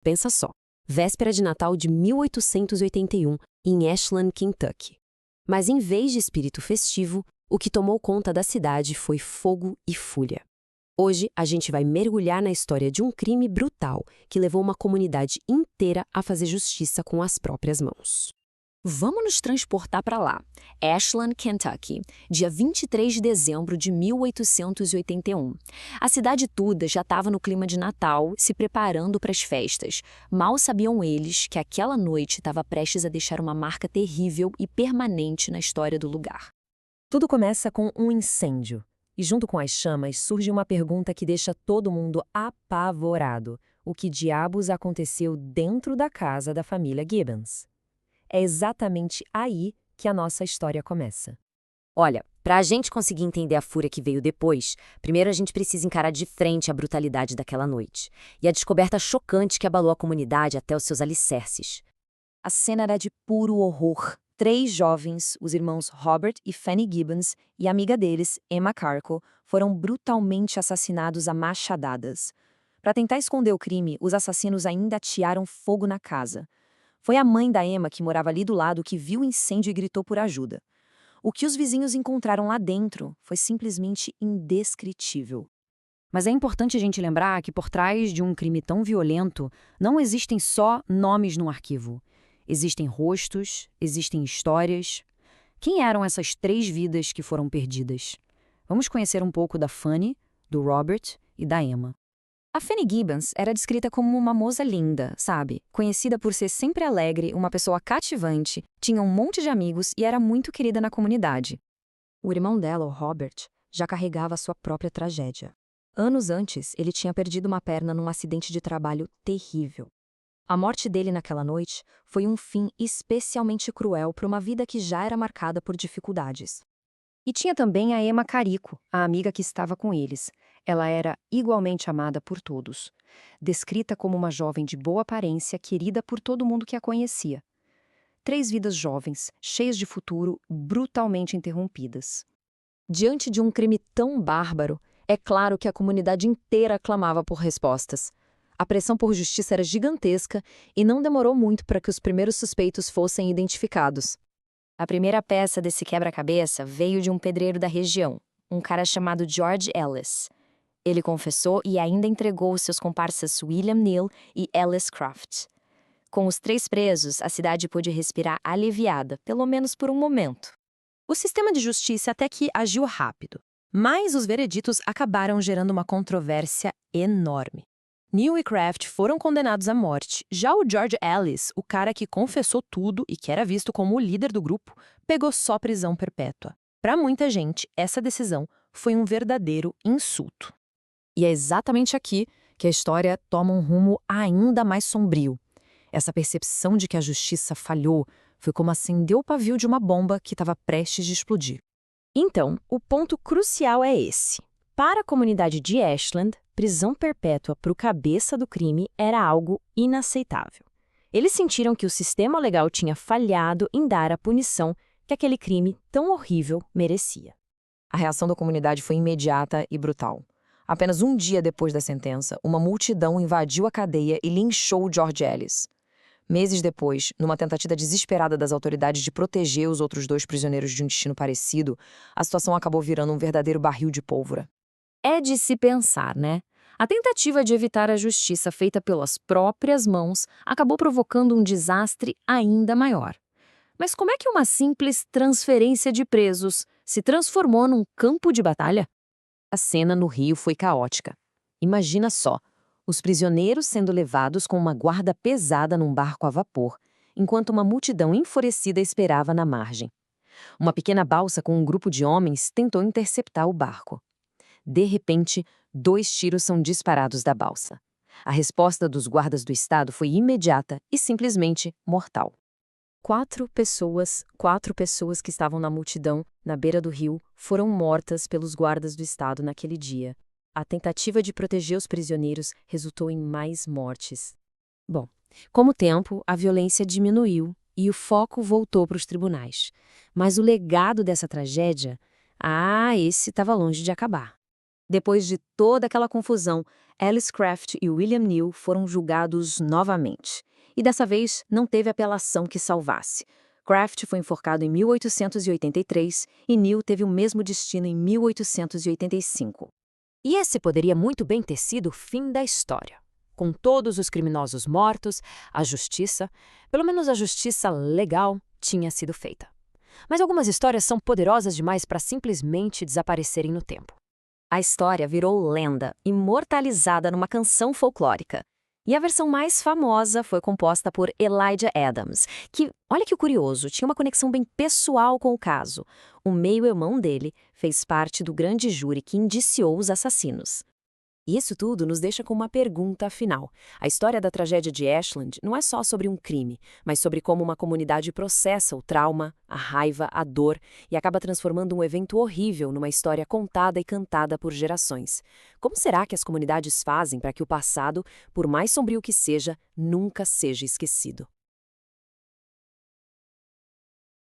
Pensa só, véspera de Natal de 1881, em Ashland, Kentucky. Mas em vez de espírito festivo, o que tomou conta da cidade foi fogo e fúria. Hoje, a gente vai mergulhar na história de um crime brutal que levou uma comunidade inteira a fazer justiça com as próprias mãos. Vamos nos transportar para lá, Ashland, Kentucky, dia 23 de dezembro de 1881. A cidade toda já estava no clima de Natal, se preparando para as festas. Mal sabiam eles que aquela noite estava prestes a deixar uma marca terrível e permanente na história do lugar. Tudo começa com um incêndio. E junto com as chamas surge uma pergunta que deixa todo mundo apavorado. O que diabos aconteceu dentro da casa da família Gibbons? É exatamente aí que a nossa história começa. Olha, para a gente conseguir entender a fúria que veio depois, primeiro a gente precisa encarar de frente a brutalidade daquela noite e a descoberta chocante que abalou a comunidade até os seus alicerces. A cena era de puro horror. 3 jovens, os irmãos Robert e Fanny Gibbons, e a amiga deles, Emma Carco, foram brutalmente assassinados a machadadas. Para tentar esconder o crime, os assassinos ainda atearam fogo na casa. Foi a mãe da Emma, que morava ali do lado, que viu o incêndio e gritou por ajuda. O que os vizinhos encontraram lá dentro foi simplesmente indescritível. Mas é importante a gente lembrar que por trás de um crime tão violento, não existem só nomes no arquivo. Existem rostos, existem histórias. Quem eram essas 3 vidas que foram perdidas? Vamos conhecer um pouco da Fanny, do Robert e da Emma. A Fanny Gibbons era descrita como uma moça linda, sabe? Conhecida por ser sempre alegre, uma pessoa cativante, tinha um monte de amigos e era muito querida na comunidade. O irmão dela, o Robert, já carregava a sua própria tragédia. Anos antes, ele tinha perdido uma perna num acidente de trabalho terrível. A morte dele naquela noite foi um fim especialmente cruel para uma vida que já era marcada por dificuldades. E tinha também a Emma Carico, a amiga que estava com eles. Ela era igualmente amada por todos. Descrita como uma jovem de boa aparência, querida por todo mundo que a conhecia. 3 vidas jovens, cheias de futuro, brutalmente interrompidas. Diante de um crime tão bárbaro, é claro que a comunidade inteira clamava por respostas. A pressão por justiça era gigantesca e não demorou muito para que os primeiros suspeitos fossem identificados. A primeira peça desse quebra-cabeça veio de um pedreiro da região, um cara chamado George Ellis. Ele confessou e ainda entregou seus comparsas William Neal e Ellis Craft. Com os 3 presos, a cidade pôde respirar aliviada, pelo menos por um momento. O sistema de justiça até que agiu rápido, mas os vereditos acabaram gerando uma controvérsia enorme. Neal e Craft foram condenados à morte. Já o George Ellis, o cara que confessou tudo e que era visto como o líder do grupo, pegou só prisão perpétua. Para muita gente, essa decisão foi um verdadeiro insulto. E é exatamente aqui que a história toma um rumo ainda mais sombrio. Essa percepção de que a justiça falhou foi como acender o pavio de uma bomba que estava prestes de explodir. Então, o ponto crucial é esse. Para a comunidade de Ashland, prisão perpétua para o cabeça do crime era algo inaceitável. Eles sentiram que o sistema legal tinha falhado em dar a punição que aquele crime tão horrível merecia. A reação da comunidade foi imediata e brutal. Apenas um dia depois da sentença, uma multidão invadiu a cadeia e linchou George Ellis. Meses depois, numa tentativa desesperada das autoridades de proteger os outros 2 prisioneiros de um destino parecido, a situação acabou virando um verdadeiro barril de pólvora. É de se pensar, né? A tentativa de evitar a justiça feita pelas próprias mãos acabou provocando um desastre ainda maior. Mas como é que uma simples transferência de presos se transformou num campo de batalha? A cena no Rio foi caótica. Imagina só, os prisioneiros sendo levados com uma guarda pesada num barco a vapor, enquanto uma multidão enfurecida esperava na margem. Uma pequena balsa com um grupo de homens tentou interceptar o barco. De repente, 2 tiros são disparados da balsa. A resposta dos guardas do estado foi imediata e simplesmente mortal. 4 pessoas que estavam na multidão, na beira do rio, foram mortas pelos guardas do estado naquele dia. A tentativa de proteger os prisioneiros resultou em mais mortes. Bom, com o tempo, a violência diminuiu e o foco voltou para os tribunais. Mas o legado dessa tragédia, esse estava longe de acabar. Depois de toda aquela confusão, Alice Craft e William Neal foram julgados novamente. E dessa vez não teve apelação que salvasse. Craft foi enforcado em 1883 e Neal teve o mesmo destino em 1885. E esse poderia muito bem ter sido o fim da história. Com todos os criminosos mortos, a justiça, pelo menos a justiça legal, tinha sido feita. Mas algumas histórias são poderosas demais para simplesmente desaparecerem no tempo. A história virou lenda, imortalizada numa canção folclórica. E a versão mais famosa foi composta por Elijah Adams, que, olha que curioso, tinha uma conexão bem pessoal com o caso. O meio-irmão dele fez parte do grande júri que indiciou os assassinos. E isso tudo nos deixa com uma pergunta final. A história da tragédia de Ashland não é só sobre um crime, mas sobre como uma comunidade processa o trauma, a raiva, a dor e acaba transformando um evento horrível numa história contada e cantada por gerações. Como será que as comunidades fazem para que o passado, por mais sombrio que seja, nunca seja esquecido?